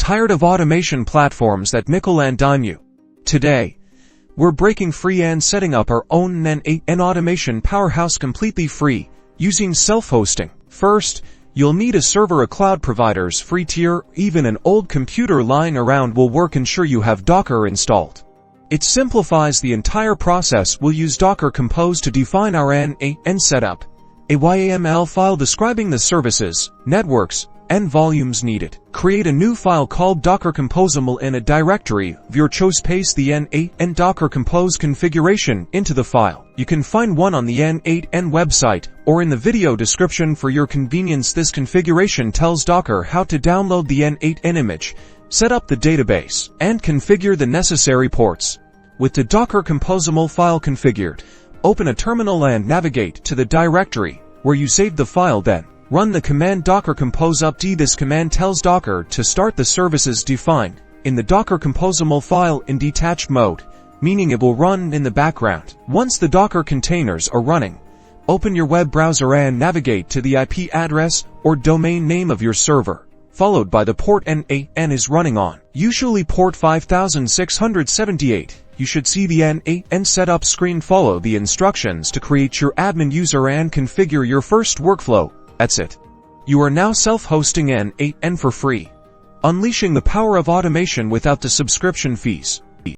Tired of automation platforms that nickel and dime you? Today, we're breaking free and setting up our own N8n automation powerhouse completely free, using self-hosting. First, you'll need a server. A cloud provider's free tier. Even an old computer lying around will work. Ensure you have Docker installed. It simplifies the entire process. We'll use Docker Compose to define our N8n setup. A YAML file describing the services, networks, and volumes needed. Create a new file called Docker Composable in a directory of your choice. Paste the N8n Docker Compose configuration into the file. You can find one on the N8n website or in the video description for your convenience. This configuration tells Docker how to download the N8n image, set up the database, and configure the necessary ports. With the Docker Composable file configured, open a terminal and navigate to the directory where you saved the file. Then, run the command docker compose upd. This command tells Docker to start the services defined in the Docker Composable file in detached mode, meaning it will run in the background. Once the Docker containers are running, open your web browser and navigate to the IP address or domain name of your server, followed by the port N8n is running on, usually port 5678. You should see the N8n setup screen. Follow the instructions to create your admin user and configure your first workflow. That's it. You are now self-hosting N8n for free, unleashing the power of automation without the subscription fees.